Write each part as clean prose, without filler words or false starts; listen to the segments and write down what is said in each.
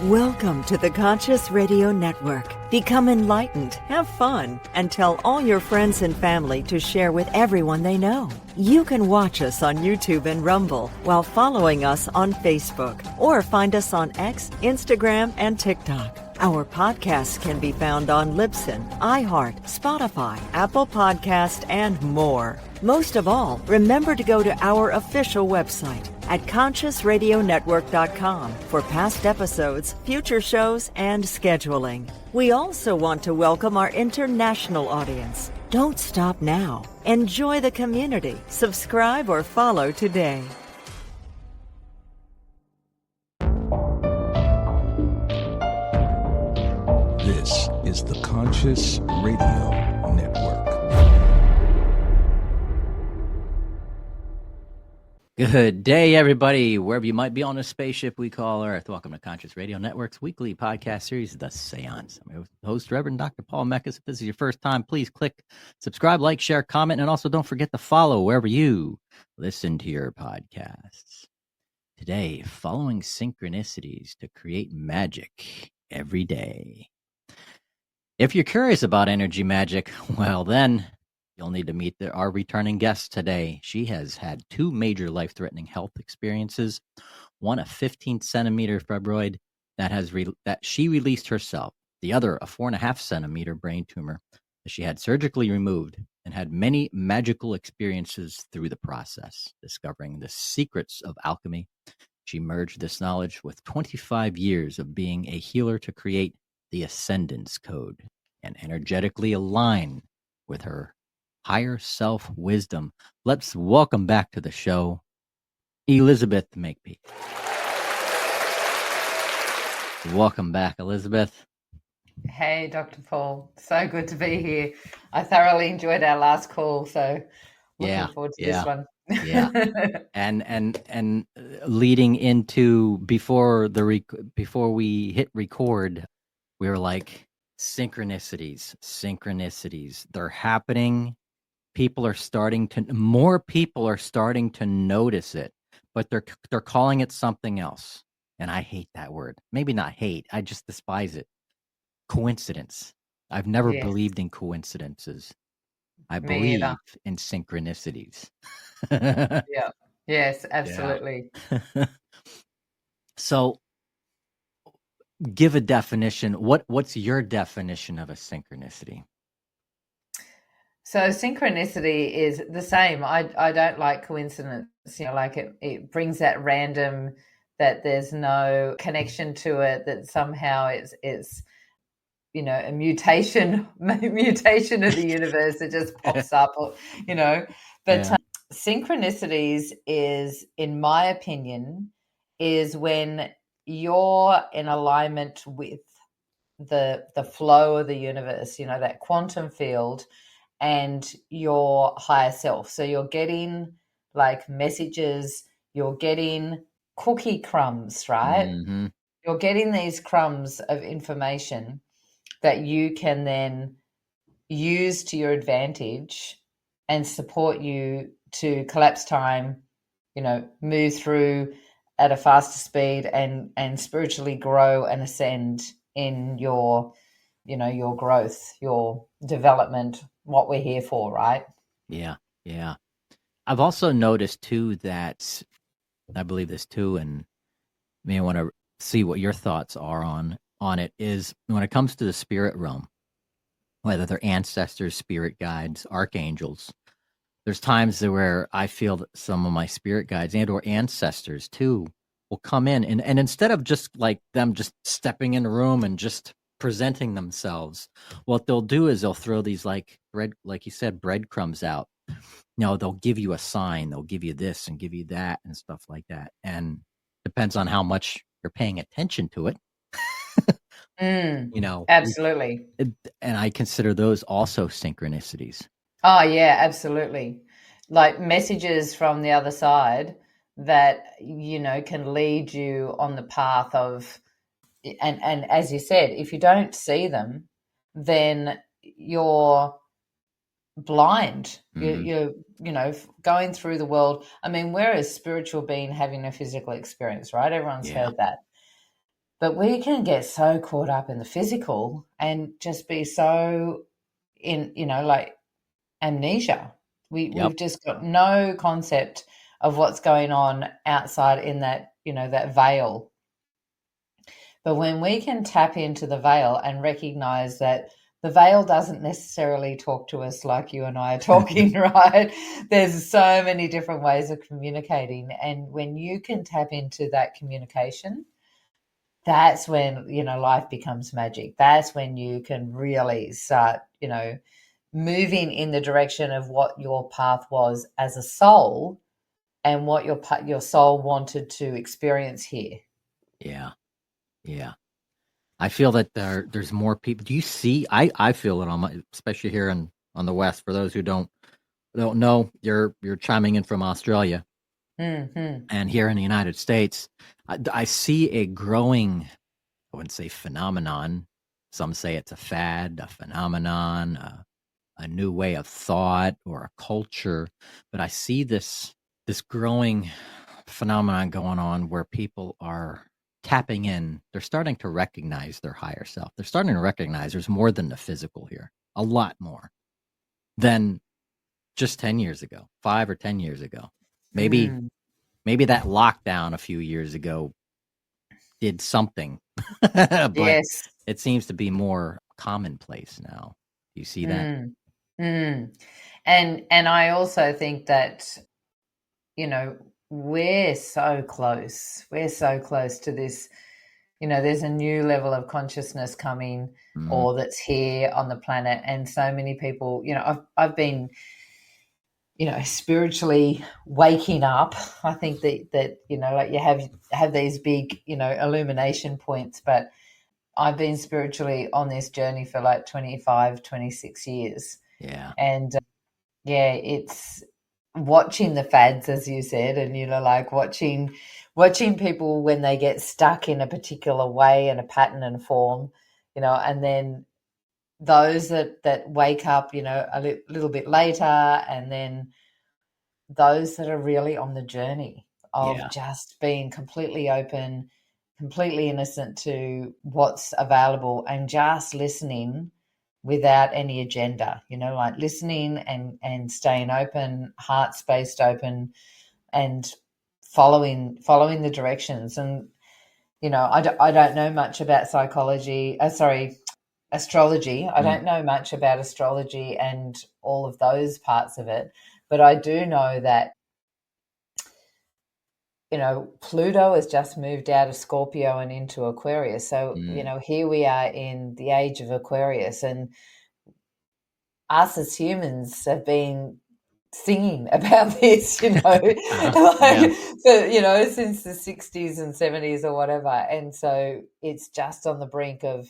Welcome to the Conscious Radio Network. Become enlightened, have fun, and tell all your friends and family to share with everyone they know. You can watch us on YouTube and Rumble while following us on Facebook, or find us on X, Instagram, and TikTok. Our podcasts can be found on Libsyn, iHeart, Spotify, Apple Podcast, and more. Most of all, remember to go to our official website at consciousradionetwork.com for past episodes, future shows, and scheduling. We also want to welcome our international audience. Don't stop now. Enjoy the community. Subscribe or follow today. This is the Conscious Radio Network. Good day, everybody, wherever you might be on a spaceship we call Earth. Welcome to Conscious Radio Network's weekly podcast series, The Seance. I'm your host, Reverend Dr. Paul Makepeace. If this is your first time, please click subscribe, like, share, comment, and also don't forget to follow wherever you listen to your podcasts. Today, following synchronicities to create magic every day. If you're curious about energy magic, well, then you'll need to meet our returning guest today. She has had two major life-threatening health experiences. One, a 15-centimeter fibroid that she released herself. The other, a 4.5-centimeter brain tumor that she had surgically removed, and had many magical experiences through the process. Discovering the secrets of alchemy, she merged this knowledge with 25 years of being a healer to create the Ascendance Code and energetically align with her higher self wisdom. Let's welcome back to the show, Elizabeth Makepeace. Welcome back, Elizabeth. Hey, Dr. Paul. So good to be here. I thoroughly enjoyed our last call, so looking forward to this one. Yeah. And leading into before we hit record, we were like, synchronicities. They're happening. More people are starting to notice it, but they're calling it something else. And I hate that word. Maybe not hate. I just despise it. Coincidence. I've never believed in coincidences. I believe in synchronicities. Yeah. Yes, absolutely. Yeah. So give a definition. What's your definition of a synchronicity? So synchronicity is the same. I don't like coincidence. Like it brings that random, that there's no connection to it, that somehow it's a mutation of the universe that just pops up, But synchronicities is, in my opinion, is when you're in alignment with the flow of the universe, that quantum field, and your higher self. So you're getting like messages, you're getting cookie crumbs, right? Mm-hmm. You're getting these crumbs of information that you can then use to your advantage and support you to collapse time, move through at a faster speed and spiritually grow and ascend in your growth, your development, what we're here for, right? Yeah. I've also noticed too that, I believe this too, and may want to see what your thoughts are on it, is when it comes to the spirit realm, whether they're ancestors, spirit guides, archangels, there's times where I feel that some of my spirit guides and or ancestors too will come in and instead of just like them just stepping in the room and just presenting themselves, what they'll do is they'll throw these like you said, breadcrumbs out. They'll give you a sign, they'll give you this and give you that and stuff like that. And depends on how much you're paying attention to it. Absolutely. And I consider those also synchronicities. Oh yeah, absolutely. Like messages from the other side that, can lead you on the path of, and as you said, if you don't see them, then you're blind. You're going through the world. I mean, we're a spiritual being having a physical experience, right? Everyone's heard that. But we can get so caught up in the physical and just be so in, like amnesia. We've just got no concept of what's going on outside in that, that veil. But when we can tap into the veil and recognize that the veil doesn't necessarily talk to us like you and I are talking, right? There's so many different ways of communicating. And when you can tap into that communication, that's when, life becomes magic. That's when you can really start, moving in the direction of what your path was as a soul and what your soul wanted to experience here. Yeah. Yeah. I feel that there's more people. Do you see? I feel it especially here on the West. For those who don't know, you're chiming in from Australia, and here in the United States, I see a growing, I wouldn't say phenomenon. Some say it's a fad, a phenomenon, a new way of thought or a culture. But I see this growing phenomenon going on where people are tapping in. They're starting to recognize their higher self. They're starting to recognize there's more than the physical here, a lot more than just 10 years ago, 5 or 10 years ago. Maybe that lockdown a few years ago did something, but Yes. it seems to be more commonplace now. Do you see that? And I also think that, we're so close. We're so close to this. There's a new level of consciousness coming or that's here on the planet. And so many people, I've been, spiritually waking up. I think that like you have these big, illumination points, but I've been spiritually on this journey for like 25, 26 years. Yeah. And it's watching the fads, as you said, and like watching people when they get stuck in a particular way and a pattern and form, and then those that wake up, a little bit later, and then those that are really on the journey of just being completely open, completely innocent to what's available and just listening without any agenda, like listening and staying open, heart spaced open, and following the directions. And, I don't know much about astrology. I don't know much about astrology and all of those parts of it, but I do know that, Pluto has just moved out of Scorpio and into Aquarius. So, here we are in the age of Aquarius, and us as humans have been singing about this, since the 60s and 70s or whatever. And so it's just on the brink of,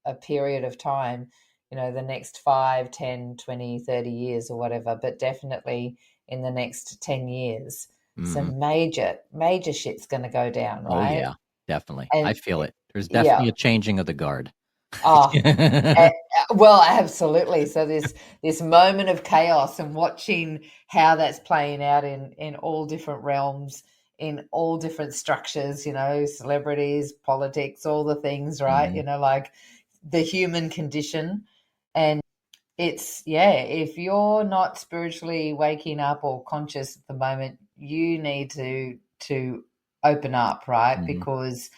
a period of time, the next 5, 10, 20, 30 years or whatever, but definitely in the next 10 years. Some major shit's going to go down, right? Oh, yeah, definitely. And I feel it. There's definitely a changing of the guard. Oh, well, absolutely. So this moment of chaos and watching how that's playing out in all different realms, in all different structures, celebrities, politics, all the things, right? Like the human condition. And it's, if you're not spiritually waking up or conscious at the moment, you need to open up, right? Because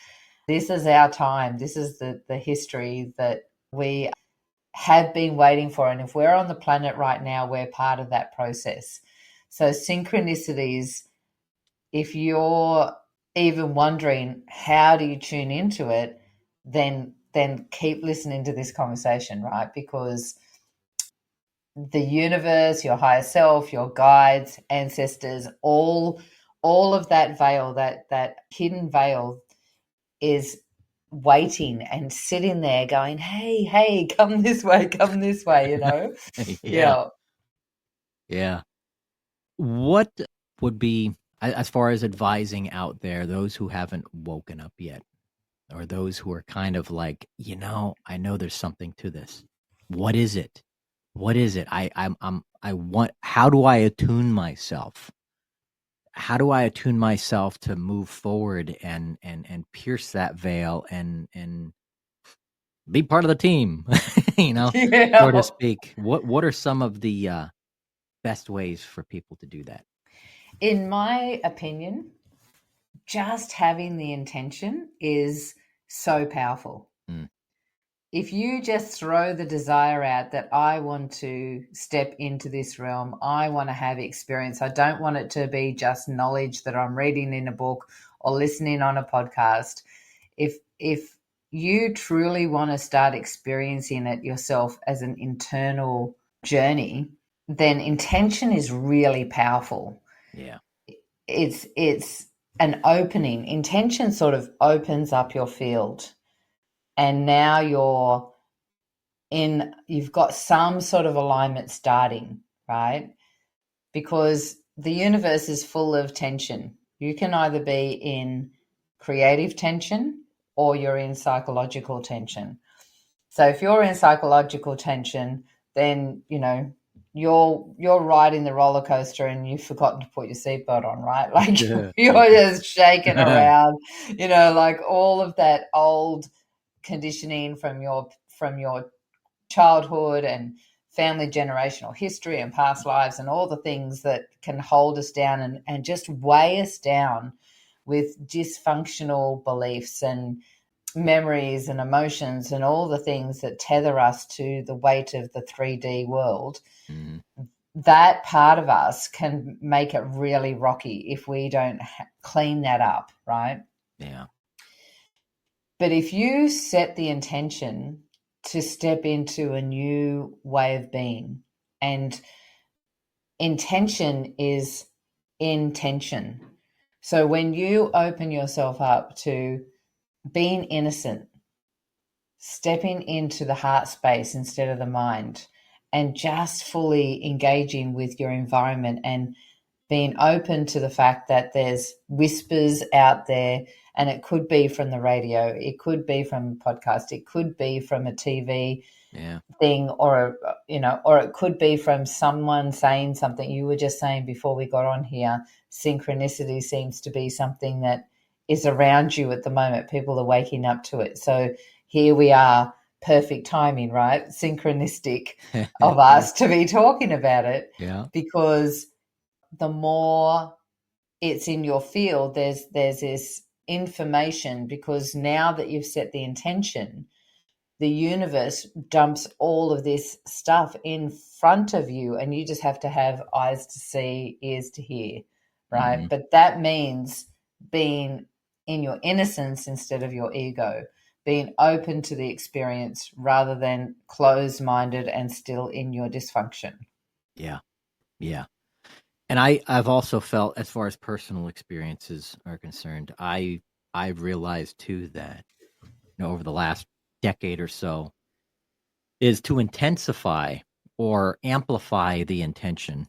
this is our time. This is the history that we have been waiting for. And if we're on the planet right now, we're part of that process. So synchronicities, if you're even wondering how do you tune into it, then keep listening to this conversation, right? Because the universe, your higher self, your guides, ancestors, all of that veil, that hidden veil is waiting and sitting there going, hey, come this way, Yeah. What would be, as far as advising out there, those who haven't woken up yet, or those who are kind of like, I know there's something to this. What is it? How do I attune myself? how do I attune myself to move forward and pierce that veil and be part of the team, so Yeah. to speak. What are some of the best ways for people to do that? In my opinion, just having the intention is so powerful. Mm. If you just throw the desire out that I want to step into this realm, I want to have experience. I don't want it to be just knowledge that I'm reading in a book or listening on a podcast. If you truly want to start experiencing it yourself as an internal journey, then intention is really powerful. Yeah. It's an opening. Intention sort of opens up your field. And now you've got some sort of alignment starting, right? Because the universe is full of tension. You can either be in creative tension or you're in psychological tension. So if you're in psychological tension, then, you're riding the roller coaster and you've forgotten to put your seatbelt on, right? Like Yeah. you're just shaking around, like all of that old conditioning from your childhood and family generational history and past lives and all the things that can hold us down and just weigh us down with dysfunctional beliefs and memories and emotions and all the things that tether us to the weight of the 3D world. Mm-hmm. That part of us can make it really rocky if we don't clean that up, right? Yeah. But if you set the intention to step into a new way of being, and intention is intention. So when you open yourself up to being innocent, stepping into the heart space instead of the mind, and just fully engaging with your environment and being open to the fact that there's whispers out there, and it could be from the radio, it could be from a podcast, it could be from a TV thing, or it could be from someone saying something. You were just saying before we got on here, synchronicity seems to be something that is around you at the moment. People are waking up to it. So here we are, perfect timing, right? Synchronistic of us to be talking about it. Yeah. Because the more it's in your field, there's this information, because now that you've set the intention, the universe dumps all of this stuff in front of you, and you just have to have eyes to see, ears to hear, right? Mm-hmm. But that means being in your innocence instead of your ego, being open to the experience rather than closed-minded and still in your dysfunction. Yeah. Yeah. And I've also felt, as far as personal experiences are concerned, I've realized too that, over the last decade or so, is to intensify or amplify the intention,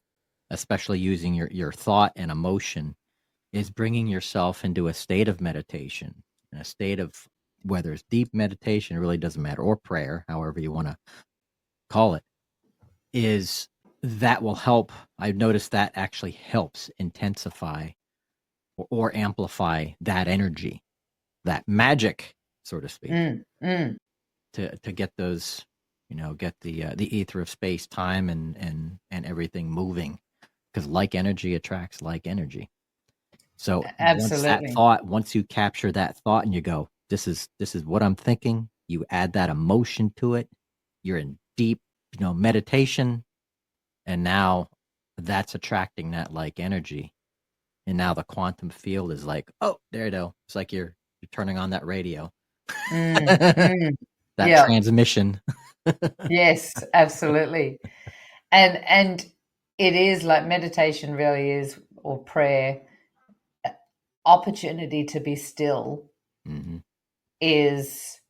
especially using your thought and emotion, is bringing yourself into a state of meditation, and a state of, whether it's deep meditation, it really doesn't matter, or prayer, however you want to call it, is that will help. I've noticed that actually helps intensify or amplify that energy, that magic, so to speak, to get those, get the ether of space, time, and everything moving, because like energy attracts like energy. So Absolutely. once you capture that thought and you go, this is what I'm thinking, you add that emotion to it, you're in deep, meditation, and now that's attracting that like energy. And now the quantum field is like, oh, there you go. It's like you're turning on that radio. That transmission. Yes, absolutely. And it is like meditation really is, or prayer, opportunity to be still is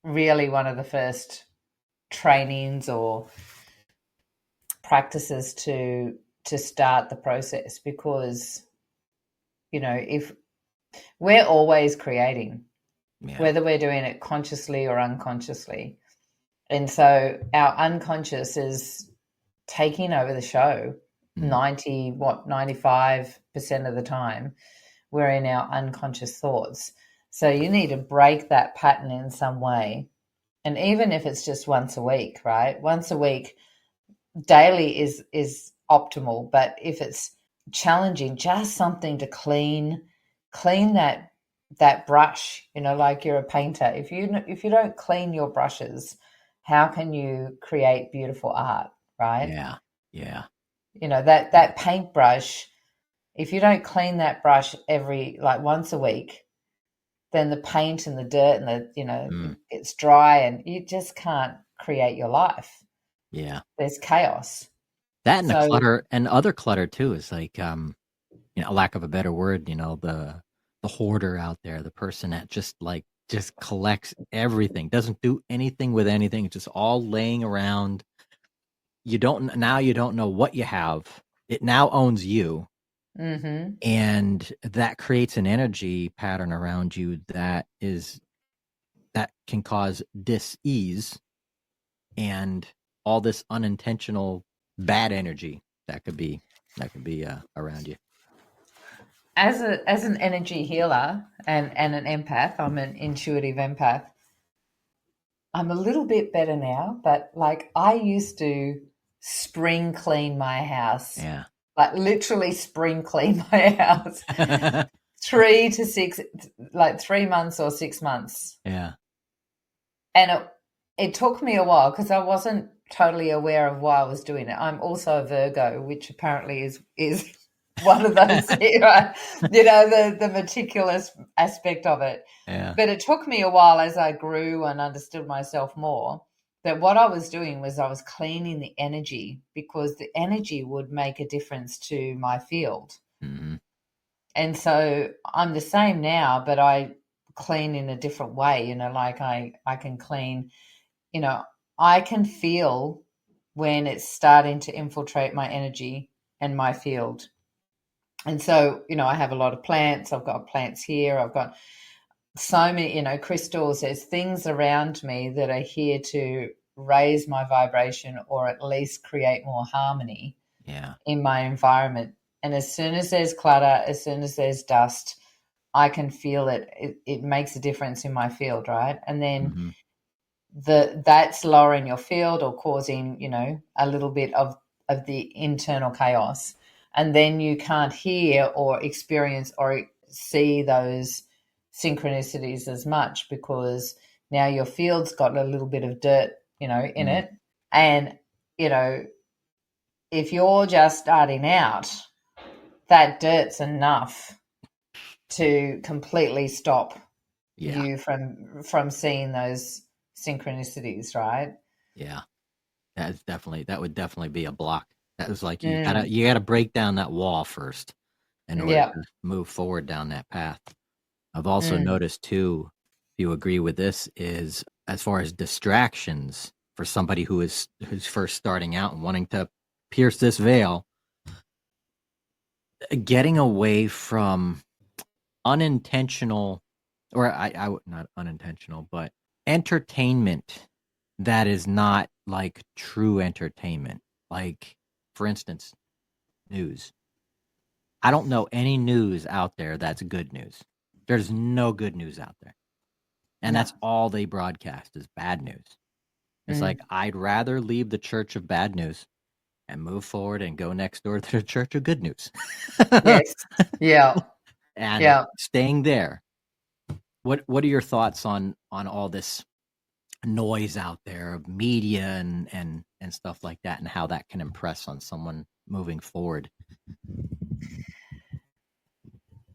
really one of the first trainings or practices to start the process, because if we're always creating, whether we're doing it consciously or unconsciously, and so our unconscious is taking over the show Mm. 95% of the time, we're in our unconscious thoughts. So you need to break that pattern in some way. And even if it's just once a week, right? Once a week, daily is optimal. But if it's challenging, just something to clean that brush, like you're a painter. If you don't clean your brushes, how can you create beautiful art, right? Yeah. Yeah. That paintbrush, if you don't clean that brush once a week, then the paint and the dirt and it's dry and you just can't create your life. Yeah. There's chaos. That and the clutter and other clutter too is like, lack of a better word, the hoarder out there, the person that just collects everything, doesn't do anything with anything, it's just all laying around. You don't know what you have. It now owns you. Mm-hmm. And that creates an energy pattern around you that can cause dis-ease and all this unintentional bad energy that could be around you. As an energy healer and an empath, I'm an intuitive empath. I'm a little bit better now, but I used to spring clean my house. Yeah. Literally spring clean my house. 3 to 6, 3 months or 6 months. Yeah. And it took me a while because I wasn't totally aware of why I was doing it. I'm also a Virgo, which apparently is one of those, right? The meticulous aspect of it. Yeah. But it took me a while as I grew and understood myself more that what I was doing was I was cleaning the energy, because the energy would make a difference to my field. Mm-hmm. And so I'm the same now, but I clean in a different way, I can clean, I can feel when it's starting to infiltrate my energy and my field. And so, I have a lot of plants. I've got plants here. I've got so many, crystals. There's things around me that are here to raise my vibration or at least create more harmony in my environment. And as soon as there's clutter, as soon as there's dust, I can feel it. It makes a difference in my field, right? And then that's lowering your field or causing, a little bit of the internal chaos. And then you can't hear or experience or see those synchronicities as much, because now your field's got a little bit of dirt, in it. And, if you're just starting out, that dirt's enough to completely stop you from seeing those synchronicities, right? Yeah. That would definitely be a block. That was like you gotta break down that wall first in order to move forward down that path. I've also noticed too, if you agree with this, is as far as distractions for somebody who's first starting out and wanting to pierce this veil, getting away from unintentional, or I not unintentional, but entertainment that is not like true entertainment. Like, for instance, news. I don't know any news out there that's good news. There's no good news out there. And that's all they broadcast is bad news. It's like, I'd rather leave the church of bad news and move forward and go next door to the church of good news. Yes. Yeah. And staying there. What are your thoughts on all this noise out there of media and stuff like that, and how that can impress on someone moving forward?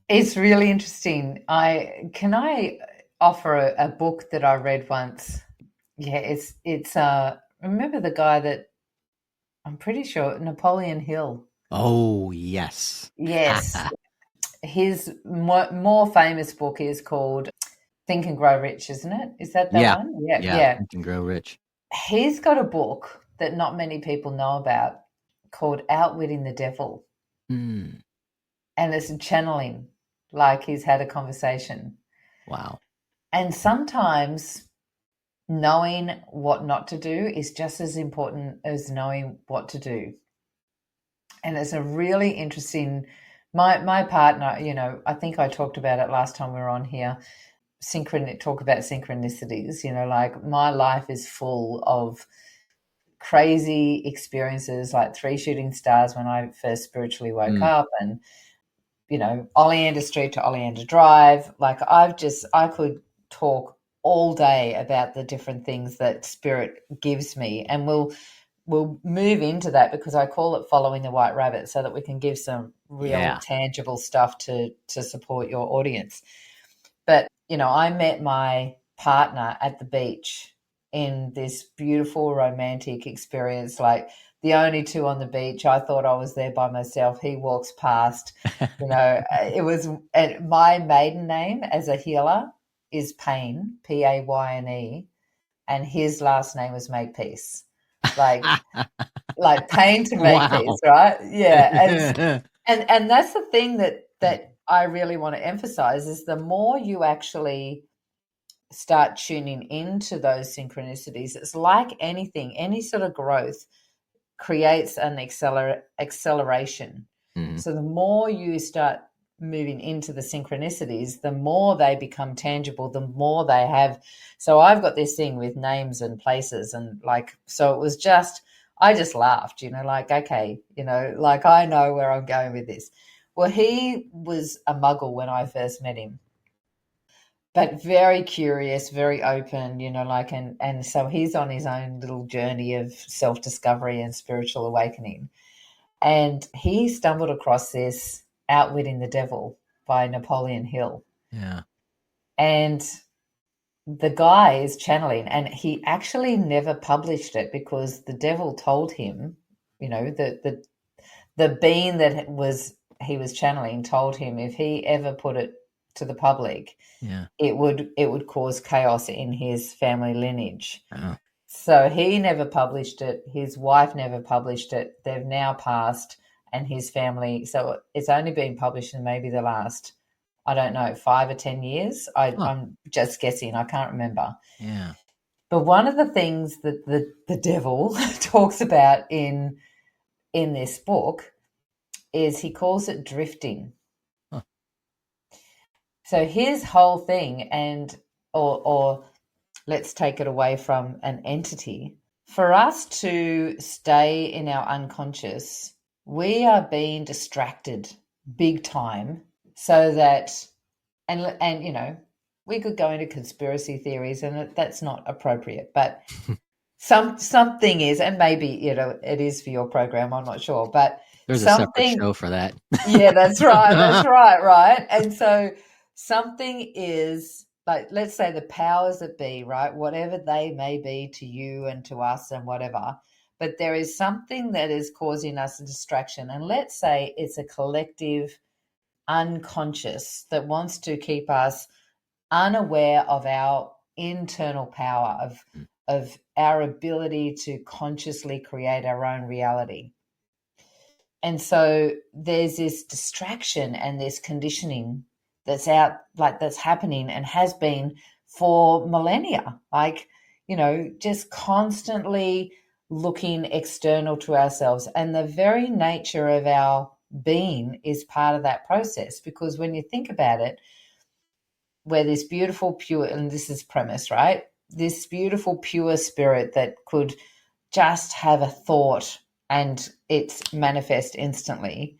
It's really interesting. Can I offer a book that I read once? Yeah, it's remember the guy that, I'm pretty sure, Napoleon Hill. Oh, yes. Yes. His more famous book is called Think and Grow Rich, isn't it? Is that one? Yeah. Think and Grow Rich. He's got a book that not many people know about called Outwitting the Devil. Mm. And it's a channeling, like he's had a conversation. Wow. And sometimes knowing what not to do is just as important as knowing what to do. And it's a really interesting, my partner, you know, I think I talked about it last time we were on here, talk about synchronicities, you know, like my life is full of crazy experiences, like 3 shooting stars when I first spiritually woke up, and, you know, Oleander Street to Oleander Drive. Like I could talk all day about the different things that spirit gives me, and we'll move into that because I call it following the white rabbit, so that we can give some real tangible stuff to support your audience. But, you know, I met my partner at the beach in this beautiful romantic experience, like the only two on the beach. I thought I was there by myself. He walks past, you know, it was my maiden name as a healer is Payne, Payne, and his last name was Makepeace. Like Payne to Makepeace, right? Yeah. And that's the thing that I really want to emphasize is the more you actually start tuning into those synchronicities, it's like anything, any sort of growth creates an acceleration. So the more you start moving into the synchronicities, the more they become tangible, the more they have. So I've got this thing with names and places, and like, so it was just, I just laughed, you know, like, okay, you know, like I know where I'm going with this. Well, he was a muggle when I first met him, but very curious, very open, you know, like, and so he's on his own little journey of self-discovery and spiritual awakening. And he stumbled across this Outwitting the Devil by Napoleon Hill. Yeah. And the guy is channeling, and he actually never published it because the devil told him, you know, the being that he was channeling told him if he ever put it to the public, it would cause chaos in his family lineage. So he never published it. His wife never published it. They've now passed, and his family. So it's only been published in maybe the last, I don't know, 5 or 10 years. I'm just guessing. I can't remember. Yeah. But one of the things that the devil talks about in this book is he calls it drifting. So his whole thing, and or let's take it away from an entity. For us to stay in our unconscious, we are being distracted big time, so that, and you know, we could go into conspiracy theories, and that's not appropriate, but something is, and maybe, you know, it is for your program, I'm not sure, but there's a separate show for that. Yeah, that's right. That's right. And so something is, like, let's say the powers that be, right, whatever they may be to you and to us and whatever, but there is something that is causing us a distraction. And let's say it's a collective unconscious that wants to keep us unaware of our internal power, of our ability to consciously create our own reality. And so there's this distraction and this conditioning that's out, like, that's happening and has been for millennia, like, you know, just constantly looking external to ourselves. And the very nature of our being is part of that process, because when you think about it, we're this beautiful, pure, and this is premise, right? This beautiful, pure spirit that could just have a thought and it's manifest instantly.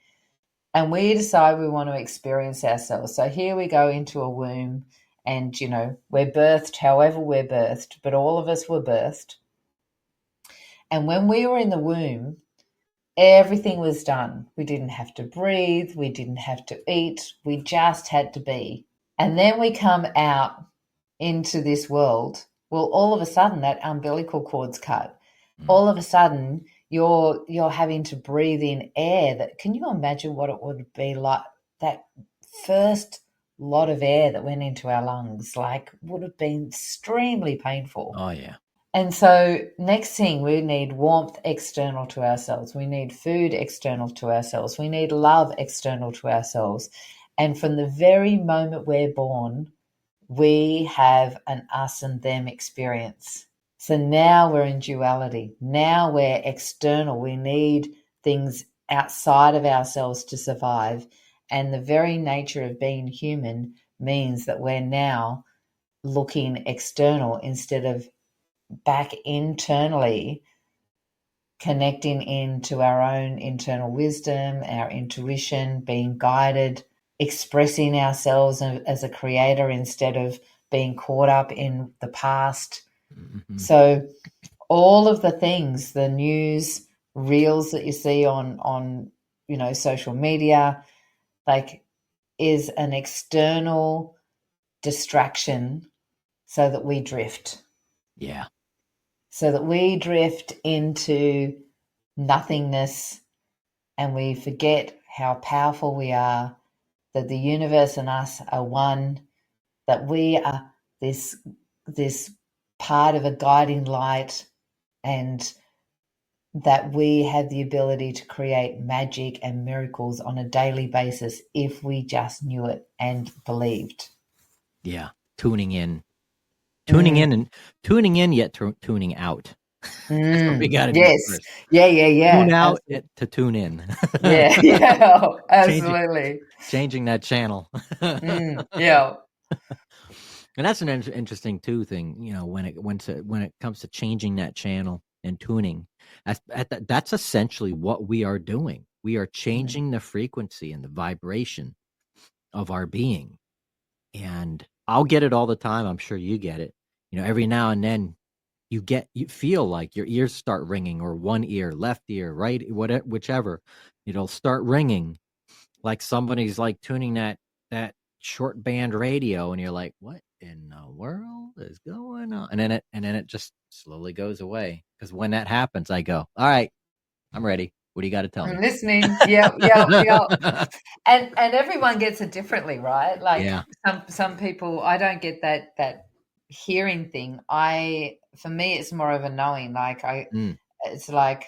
And we decide we want to experience ourselves. So here we go into a womb, and, you know, we're birthed however we're birthed, but all of us were birthed. And when we were in the womb, everything was done. We didn't have to breathe. We didn't have to eat. We just had to be. And then we come out into this world. Well, all of a sudden that umbilical cord's cut. All of a sudden you're having to breathe in air. That, can you imagine what it would be like? That first lot of air that went into our lungs, like, would have been extremely painful. Oh, yeah. And so next thing, we need warmth external to ourselves. We need food external to ourselves. We need love external to ourselves. And from the very moment we're born, we have an us and them experience. So now we're in duality. Now we're external. We need things outside of ourselves to survive. And the very nature of being human means that we're now looking external instead of back internally, connecting into our own internal wisdom, our intuition, being guided, expressing ourselves as a creator instead of being caught up in the past. Mm-hmm. So all of the things, the news reels that you see on social media, like, is an external distraction so that we drift. Yeah. So that we drift into nothingness and we forget how powerful we are, that the universe and us are one, that we are this part of a guiding light, and that we have the ability to create magic and miracles on a daily basis if we just knew it and believed. Yeah. Tuning in and tuning in, yet tuning out. That's what we got to do first. Yeah. Tune out to tune in. Yeah, absolutely. Changing that channel. Yeah. And that's an interesting too thing, when it comes to changing that channel and tuning. That's essentially what we are doing. We are changing the frequency and the vibration of our being. And I'll get it all the time. I'm sure you get it. Every now and then you feel like your ears start ringing, or one ear, left ear, right, whichever, it'll start ringing like somebody's like tuning that short band radio, and you're like, what in the world is going on? And then it just slowly goes away. Because when that happens, I go, all right, I'm ready. What do you got to tell me? I'm listening. Yeah. And everyone gets it differently, right? Like, yeah. some people, I don't get that hearing thing. For me, it's more of a knowing. Like, it's like,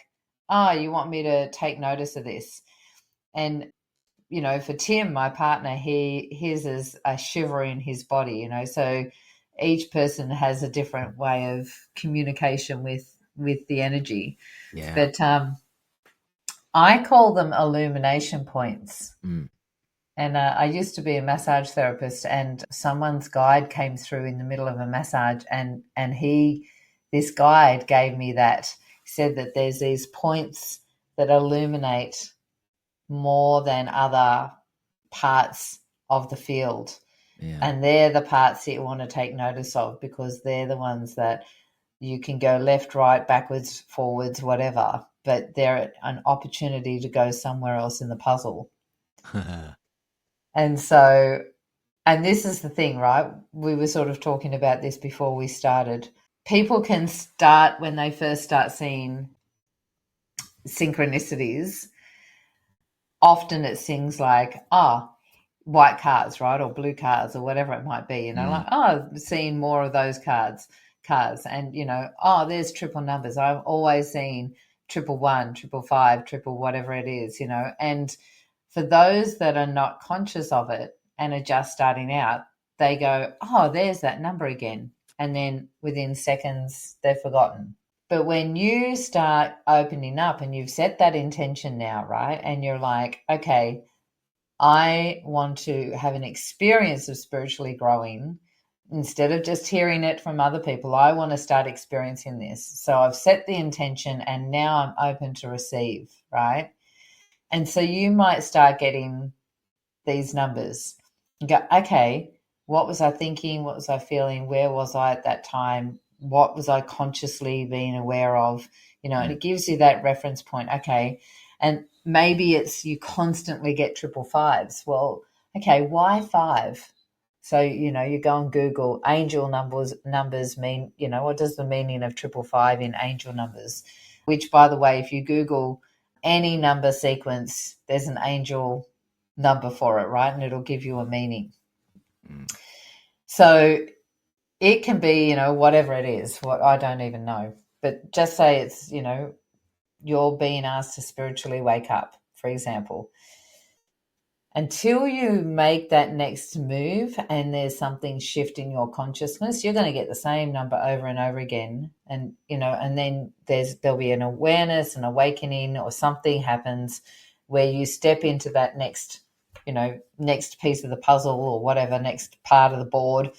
you want me to take notice of this. And, for Tim, my partner, his is a shiver in his body, so each person has a different way of communication with the energy. Yeah. But I call them illumination points. And I used to be a massage therapist, and someone's guide came through in the middle of a massage, and this guide gave me that. He said that there's these points that illuminate more than other parts of the field. Yeah. And they're the parts that you want to take notice of, because they're the ones that you can go left, right, backwards, forwards, whatever, but they're an opportunity to go somewhere else in the puzzle. And this is the thing, right? We were sort of talking about this before we started. People can start, when they first start seeing synchronicities, often it's things like, white cards, right, or blue cards, or whatever it might be, like, seeing more of those cars, and there's triple numbers. I'm always seeing 111, 555, whatever it is, and for those that are not conscious of it and are just starting out, they go, there's that number again, and then within seconds they've forgotten. But when you start opening up and you've set that intention now, right, and you're like, okay, I want to have an experience of spiritually growing, instead of just hearing it from other people, I want to start experiencing this. So I've set the intention, and now I'm open to receive, right? And so you might start getting these numbers and go, okay, what was I thinking? What was I feeling? Where was I at that time? What was I consciously being aware of? And it gives you that reference point. Okay. And maybe it's you constantly get 555s. Well, okay, why 5? So, you go and Google angel numbers mean, what does the meaning of 555 in angel numbers? Which, by the way, if you Google any number sequence, there's an angel number for it, right? And it'll give you a meaning. So it can be, whatever it is, what I don't even know. But just say it's, you're being asked to spiritually wake up, for example. Until you make that next move and there's something shifting your consciousness, you're going to get the same number over and over again. And, and then there'll be an awareness, an awakening, or something happens, where you step into that next piece of the puzzle or whatever, next part of the board,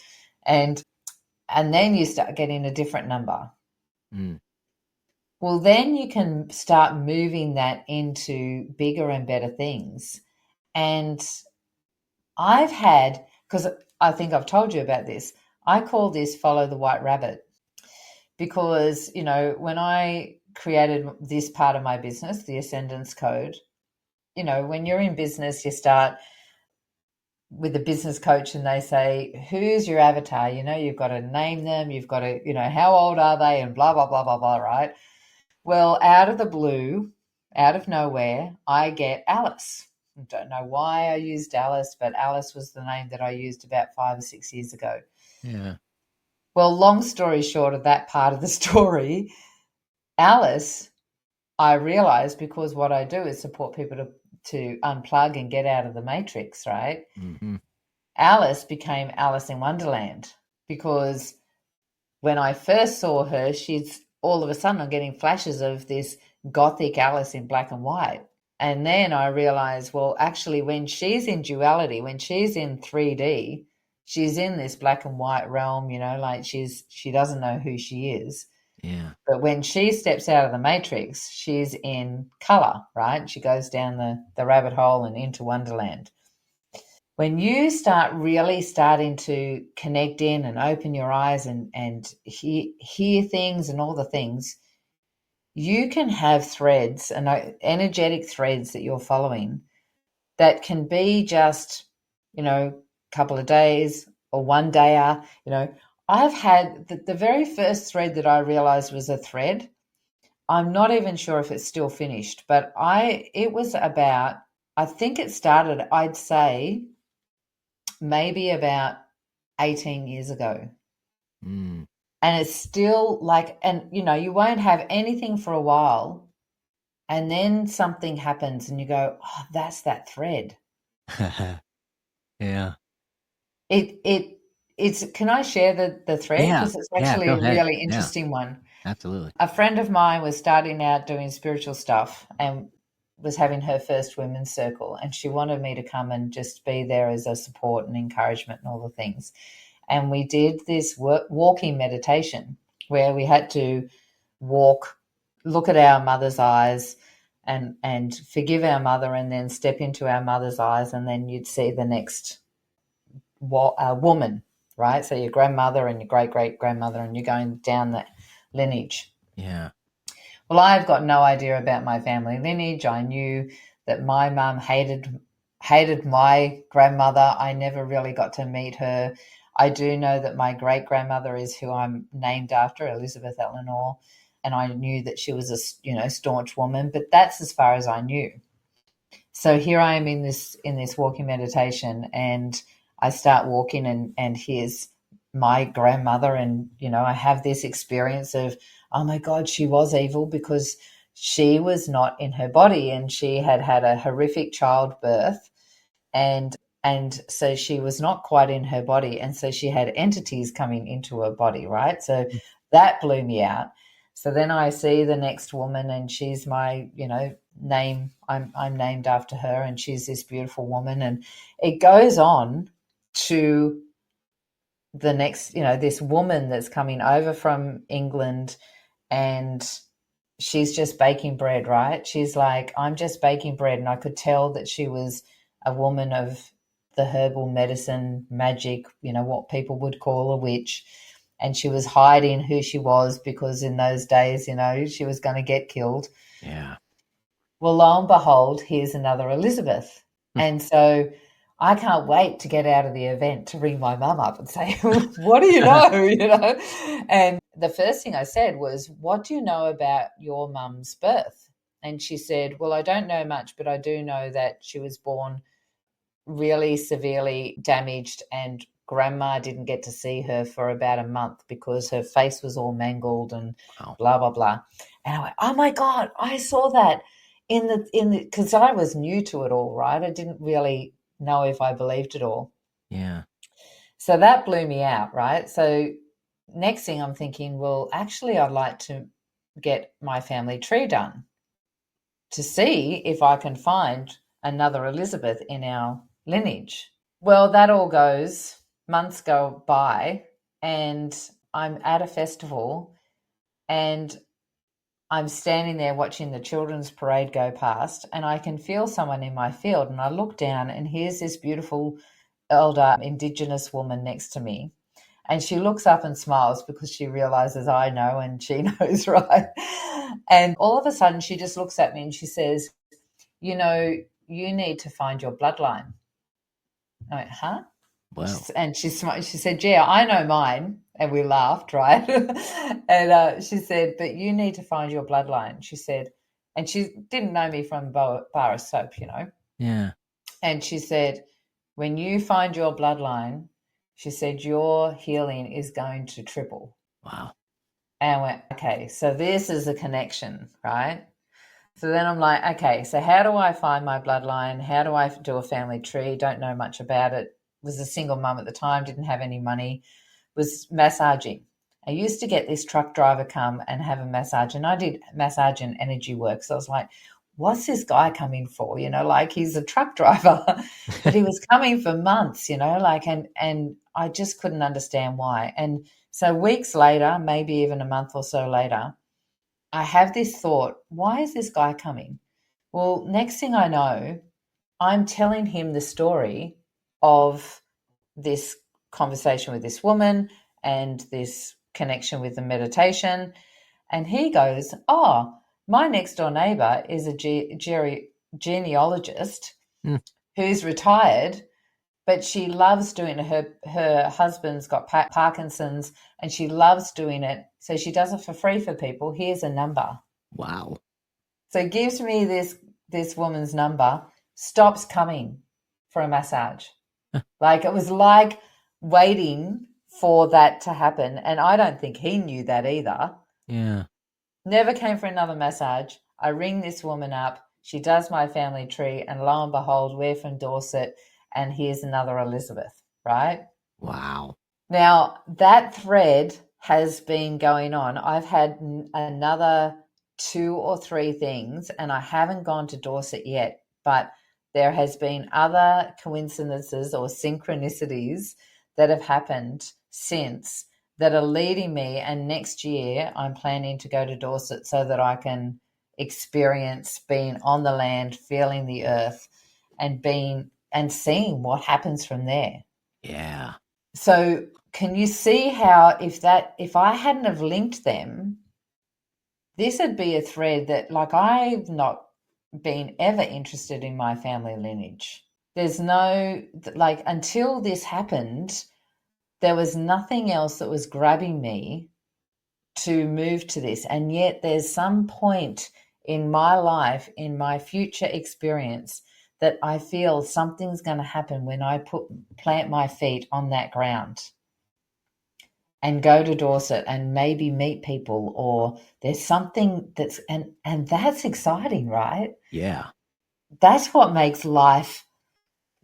and then you start getting a different number. Well, then you can start moving that into bigger and better things. And I've had, because I think I've told you about this, I call this follow the white rabbit, because, when I created this part of my business, the Ascendance Code, when you're in business, you start with a business coach and they say, who's your avatar? You've got to name them. You've got to, how old are they? And blah, blah, blah, blah, blah, right? Well, out of the blue, out of nowhere, I get Alice. I don't know why I used Alice, but Alice was the name that I used about 5 or 6 years ago. Yeah. Well, long story short of that part of the story, Alice, I realized, because what I do is support people to unplug and get out of the matrix, right? Mm-hmm. Alice became Alice in Wonderland, because when I first saw her, she's all of a sudden I'm getting flashes of this gothic Alice in black and white. And then I realized, well, actually, when she's in duality, when she's in 3D, she's in this black and white realm, like she doesn't know who she is. Yeah. But when she steps out of the matrix, she's in color, right? She goes down the rabbit hole and into Wonderland. When you start really starting to connect in and open your eyes and hear things and all the things, you can have threads and energetic threads that you're following that can be just, a couple of days or one day. I've had the very first thread that I realized was a thread. I'm not even sure if it's still finished, but it was about, I think it started, I'd say, maybe about 18 years ago. And it's still like, and you won't have anything for a while, and then something happens and you go, oh, that's that thread. Yeah. It's can I share the thread? Yeah. Because it's actually go a ahead. really interesting one. Absolutely. A friend of mine was starting out doing spiritual stuff and was having her first women's circle, and she wanted me to come and just be there as a support and encouragement and all the things. And we did this walking meditation where we had to walk, look at our mother's eyes and forgive our mother, and then step into our mother's eyes, and then you'd see the next woman, right? So your grandmother and your great-great-grandmother, and you're going down the lineage. Yeah. Well, I've got no idea about my family lineage. I knew that my mum hated my grandmother. I never really got to meet her. I do know that my great-grandmother is who I'm named after, Elizabeth Eleanor, and I knew that she was a staunch woman, but that's as far as I knew. So here I am in this walking meditation, and I start walking, and here's my grandmother, and I have this experience of, oh my God, she was evil because she was not in her body, and she had had a horrific childbirth, and so she was not quite in her body, and so she had entities coming into her body, right? So that blew me out. So then I see the next woman, and she's my name. I'm named after her, and she's this beautiful woman, and it goes on to the next, this woman that's coming over from England, and she's just baking bread, right? She's like, I'm just baking bread. And I could tell that she was a woman of the herbal medicine, magic, what people would call a witch. And she was hiding who she was, because in those days, she was going to get killed. Yeah. Well, lo and behold, here's another Elizabeth. And so I can't wait to get out of the event to ring my mum up and say, what do you know? And the first thing I said was, what do you know about your mum's birth? And she said, well, I don't know much, but I do know that she was born really severely damaged, and grandma didn't get to see her for about a month because her face was all mangled and blah, blah, blah. And I went, oh my God, I saw that in the, because I was new to it all, right? I didn't really know if I believed it all. Yeah. So that blew me out, right? So next thing I'm thinking, well, actually I'd like to get my family tree done. to see if I can find another Elizabeth in our lineage. Well, that all goes, months go by, and I'm at a festival and I'm standing there watching the children's parade go past, and I can feel someone in my field, and I look down and here's this beautiful elder Indigenous woman next to me. And she looks up and smiles because she realizes I know and she knows, right? And all of a sudden she just looks at me and she says, you know, you need to find your bloodline. I went, huh? Wow. And she said, yeah, I know mine. And we laughed, right? And she said, but you need to find your bloodline. She said, and she didn't know me from bar of soap, you know. Yeah. And she said, when you find your bloodline, she said, your healing is going to triple. Wow. And I went, okay, so this is a connection, right? So then I'm like, okay, so how do I find my bloodline? How do I do a family tree? Don't know much about it. Was a single mum at the time, didn't have any money, was massaging. I used to get this truck driver come and have a massage, and I did massage and energy work. So I was like, what's this guy coming for? You know, like he's a truck driver, but he was coming for months, you know, like, and I just couldn't understand why. And so weeks later, maybe even a month or so later, I have this thought, why is this guy coming? Well, next thing I know, I'm telling him the story of this conversation with this woman and this connection with the meditation. And he goes, oh, my next door neighbor is a genealogist who's retired, but she loves doing it. Her husband's got Parkinson's and she loves doing it. So she does it for free for people. Here's a number. Wow. So gives me this woman's number, stops coming for a massage. Like it was like waiting for that to happen. And I don't think he knew that either. Yeah. Never came for another massage. I ring this woman up. She does my family tree. And lo and behold, we're from Dorset. And here's another Elizabeth, right? Wow. Now, that thread has been going on. I've had another 2 or 3 things, and I haven't gone to Dorset yet, but there has been other coincidences or synchronicities that have happened since that are leading me. And next year I'm planning to go to Dorset so that I can experience being on the land, feeling the earth, and seeing what happens from there. Yeah. So can you see how if I hadn't have linked them, this would be a thread that, like, I've not been ever interested in my family lineage. There's no, like, until this happened, there was nothing else that was grabbing me to move to this. And yet there's some point in my life, in my future experience, that I feel something's going to happen when I plant my feet on that ground and go to Dorset and maybe meet people, or there's something that's, and that's exciting, right? Yeah. That's what makes life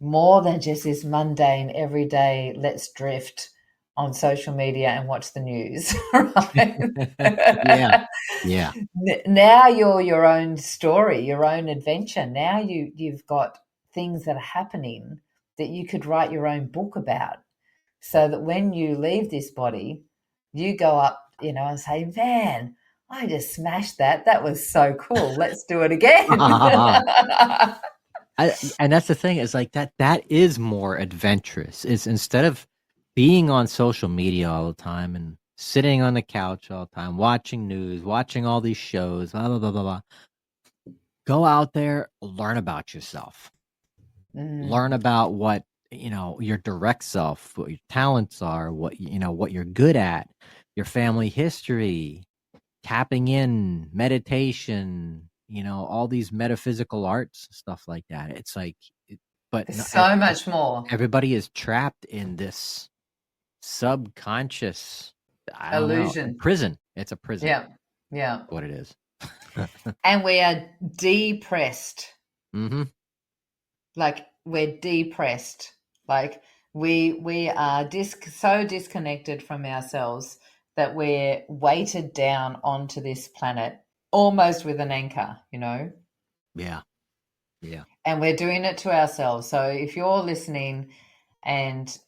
more than just this mundane, everyday, let's drift on social media and watch the news, right? Yeah. Yeah. Now you're your own story, your own adventure. Now you've got things that are happening that you could write your own book about, so that when you leave this body, you go up, you know, and say, man, I just smashed that. That was so cool. Let's do it again. And that's the thing, is like that is more adventurous. Is instead of being on social media all the time and sitting on the couch all the time, watching news, watching all these shows, blah, blah, blah, blah, blah. Go out there, learn about yourself. Learn about what, you know, your direct self, what your talents are, what, you know, what you're good at, your family history, tapping in, meditation, you know, all these metaphysical arts, stuff like that. It's like, but there's so much more. Everybody is trapped in this subconscious illusion. Prison. It's a prison. Yeah. Yeah. What it is. And we are depressed. Mm-hmm. Like, we're depressed. Like, we are so disconnected from ourselves that we're weighted down onto this planet almost with an anchor, you know. Yeah. Yeah. And we're doing it to ourselves. So if you're listening and,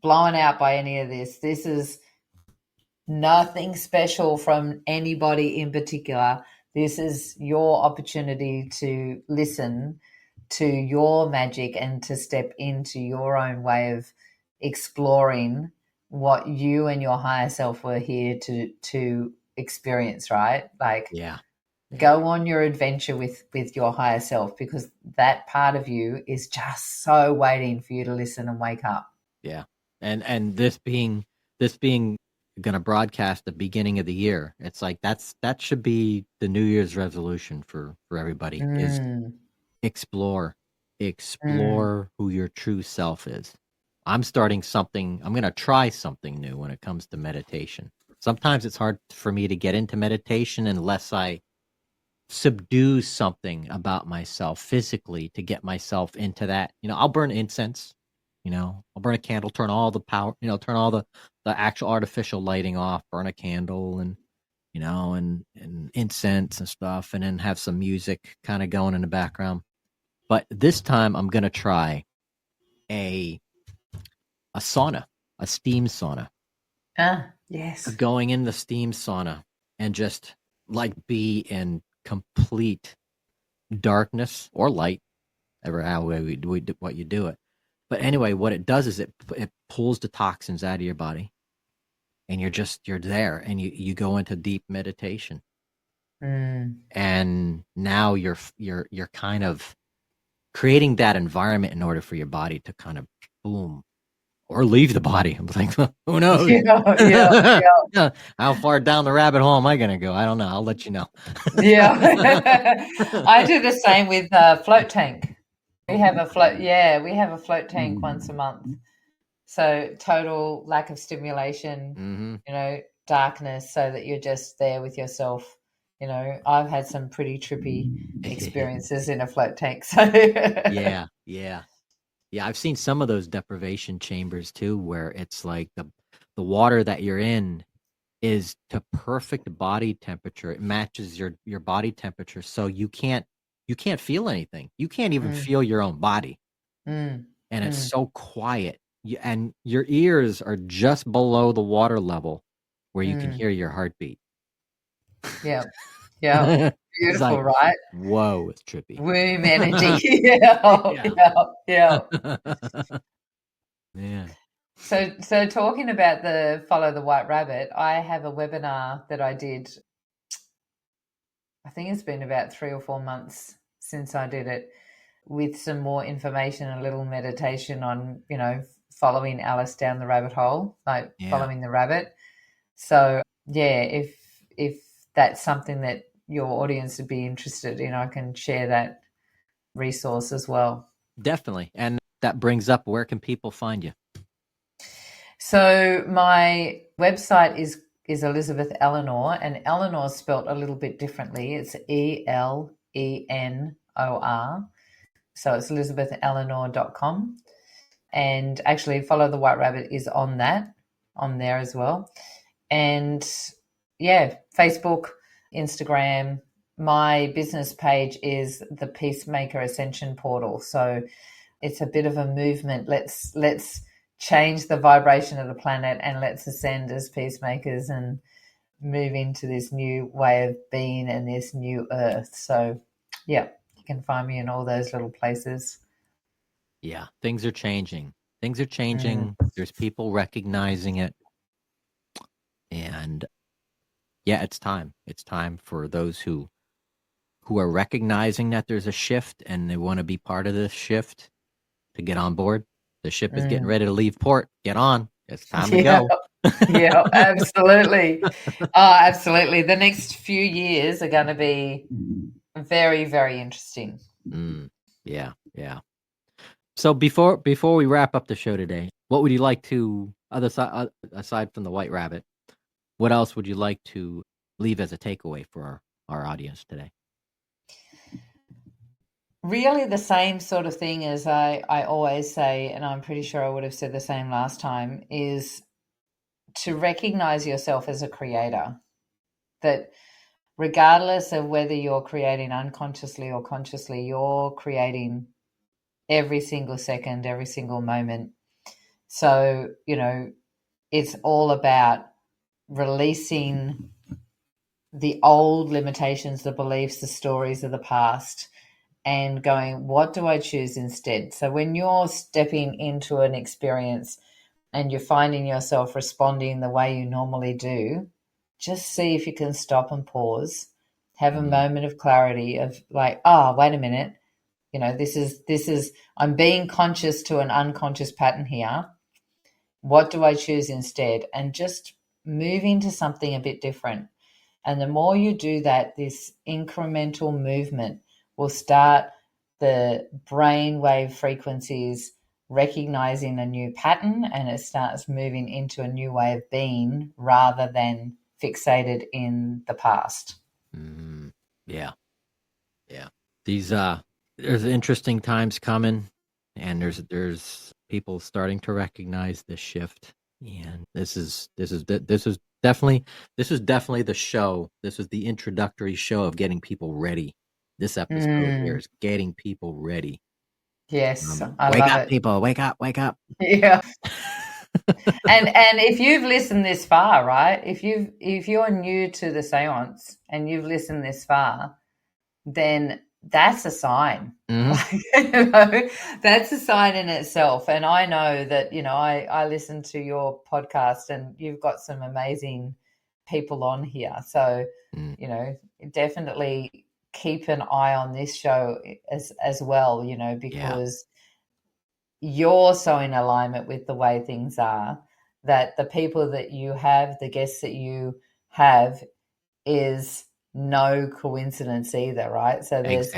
blown out by any of this, this is nothing special from anybody in particular. This is your opportunity to listen to your magic and to step into your own way of exploring what you and your higher self were here to experience, right? Like, Yeah. go on your adventure with your higher self, because that part of you is just so waiting for you to listen and wake up. Yeah. And this being going to broadcast the beginning of the year, it's like that should be the New Year's resolution for everybody is explore who your true self is. I'm going to try something new when it comes to meditation. Sometimes it's hard for me to get into meditation unless I subdue something about myself physically to get myself into that. I'll burn incense, I'll burn a candle, turn all the power, turn all the actual artificial lighting off, burn a candle and incense and stuff, and then have some music kind of going in the background. But this time I'm going to try a sauna, a steam sauna. Yes. Going in the steam sauna and just like be in complete darkness or light, however what you do it. But anyway, what it does is it pulls the toxins out of your body, and you're there, and you go into deep meditation. And now you're kind of creating that environment in order for your body to kind of boom or leave the body. I'm like, who knows? Yeah. How far down the rabbit hole am I going to go? I don't know. I'll let you know. Yeah. I do the same with float tank. We have a float tank once a month. So total lack of stimulation, darkness, so that you're just there with yourself. I've had some pretty trippy experiences in a float tank. So Yeah. I've seen some of those deprivation chambers too, where it's like the water that you're in is to perfect body temperature. It matches your body temperature, so you can't feel anything. You can't even feel your own body, and it's so quiet. And your ears are just below the water level, where you can hear your heartbeat. Yeah. Beautiful, like, right? Whoa, it's trippy. Womb energy. Yeah. Yeah. So talking about the Follow the White Rabbit, I have a webinar that I did. I think it's been about 3 or 4 months since I did it, with some more information, a little meditation on, following Alice down the rabbit hole, following the rabbit. So if that's something that your audience would be interested in, I can share that resource as well. Definitely. And that brings up, where can people find you? So my website is Elizabeth Eleanor, and Eleanor is spelt a little bit differently. It's ELENOR. So it's elizabetheleanor.com. And actually Follow the White Rabbit is on there as well. And Facebook, Instagram. My business page is the Peacemaker Ascension Portal. So it's a bit of a movement. Let's change the vibration of the planet, and let's ascend as peacemakers and move into this new way of being and this new earth. So you can find me in all those little places. Yeah, things are changing. There's people recognizing it. And it's time. It's time for those who are recognizing that there's a shift and they want to be part of this shift to get on board. The ship is getting ready to leave port. Get on. It's time to go. Yeah, absolutely. Absolutely. The next few years are going to be very, very interesting. Yeah. So before we wrap up the show today, what would you like to, aside from the White Rabbit, what else would you like to leave as a takeaway for our audience today? Really the same sort of thing as I always say, and I'm pretty sure I would have said the same last time, is to recognize yourself as a creator. That regardless of whether you're creating unconsciously or consciously, you're creating every single second, every single moment. So, it's all about releasing the old limitations, the beliefs, the stories of the past, and going, what do I choose instead? So when you're stepping into an experience and you're finding yourself responding the way you normally do, just see if you can stop and pause, have a moment of clarity of like, oh, wait a minute, this is I'm being conscious to an unconscious pattern here. What do I choose instead? And just move into something a bit different. And the more you do that, this incremental movement will start the brainwave frequencies recognizing a new pattern, and it starts moving into a new way of being rather than fixated in the past. Yeah. These there's interesting times coming, and there's people starting to recognize this shift. And this is definitely the show. This is the introductory show of getting people ready. This episode here is getting people ready. Yes, I love it. People, wake up. Yeah. and if you've listened this far, right? If you're new to the seance and you've listened this far, then that's a sign. That's a sign in itself. And I know that, I listen to your podcast and you've got some amazing people on here. So, definitely keep an eye on this show as well, because you're so in alignment with the way things are that the people that you have, the guests that you have is no coincidence either, right? So there's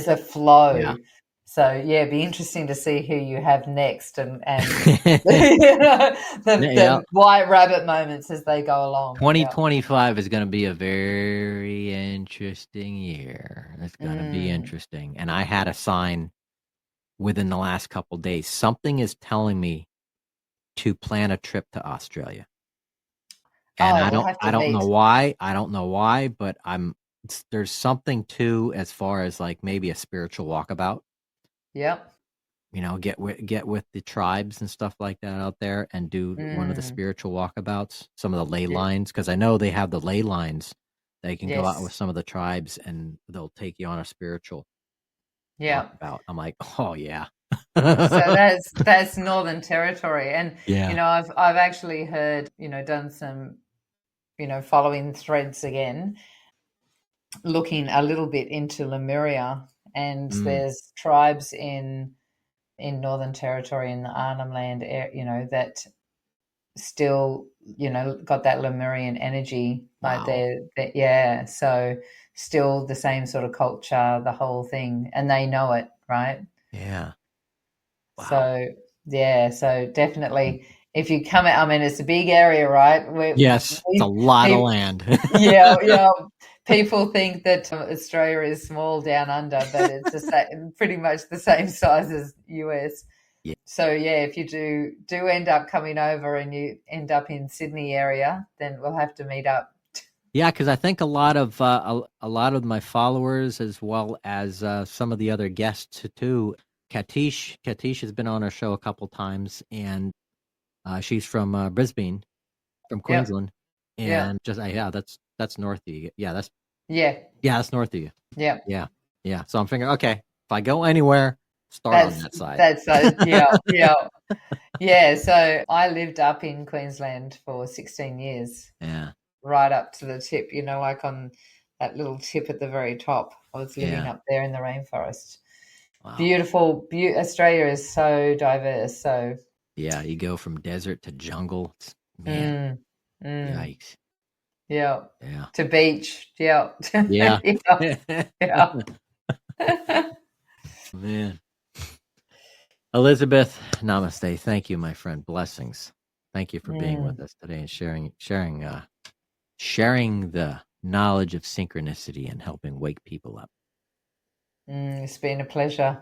a flow. Yeah. So be interesting to see who you have next and the white rabbit moments as they go along. 2025 is going to be a very interesting year. It's going to be interesting. And I had a sign within the last couple of days. Something is telling me to plan a trip to Australia. And I don't know why. I don't know why, but there's something too, as far as like maybe a spiritual walkabout. Yep. Get with the tribes and stuff like that out there and do one of the spiritual walkabouts, some of the ley lines, because I know they have the ley lines. They can go out with some of the tribes and they'll take you on a spiritual walkabout. I'm like, oh yeah. So that's Northern Territory, and I've actually heard, done some, following threads again, looking a little bit into Lemuria, and there's tribes in Northern Territory in the Arnhem Land, that still, got that Lemurian energy. Wow. Like so still the same sort of culture, the whole thing, and they know it, right? Yeah. Wow. So definitely, if you come out, I mean, it's a big area, right? It's a lot of land. People think that Australia is small down under, but it's pretty much the same size as US. Yeah. So if you do end up coming over and you end up in Sydney area, then we'll have to meet up. Yeah, because I think a lot of my followers, as well as some of the other guests too. Katish has been on our show a couple times, and she's from Brisbane, from Queensland, and that's north of you. Yeah, that's north of you. Yeah. So I'm figuring, okay, if I go anywhere, start on that side. That's So I lived up in Queensland for 16 years. Yeah. Right up to the tip, like on that little tip at the very top. I was living up there in the rainforest. Wow. Beautiful. Australia is so diverse. So you go from desert to jungle. Man, yikes. Yeah. To beach. Yeah. Yeah. Yeah. Man. Elizabeth, namaste. Thank you, my friend. Blessings. Thank you for being with us today and sharing the knowledge of synchronicity and helping wake people up. It's been a pleasure.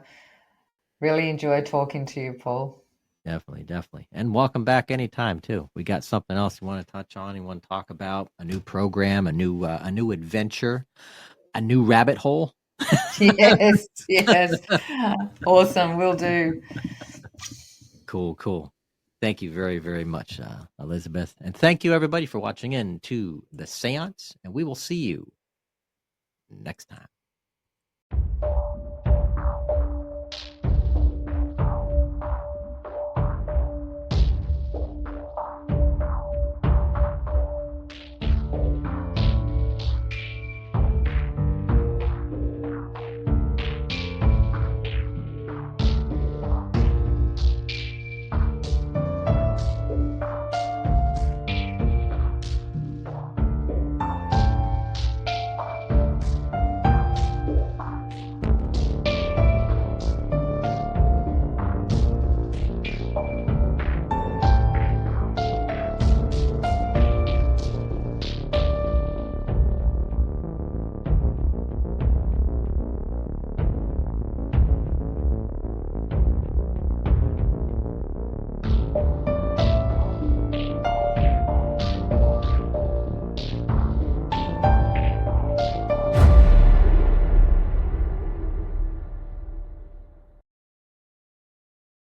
Really enjoyed talking to you, Paul. Definitely. And welcome back anytime too. We got something else you want to touch on, you want to talk about, a new program, a new adventure, a new rabbit hole. Yes. Awesome. Will do. Cool. Thank you very, very much, Elizabeth. And thank you everybody for watching in to the Seance, and we will see you next time.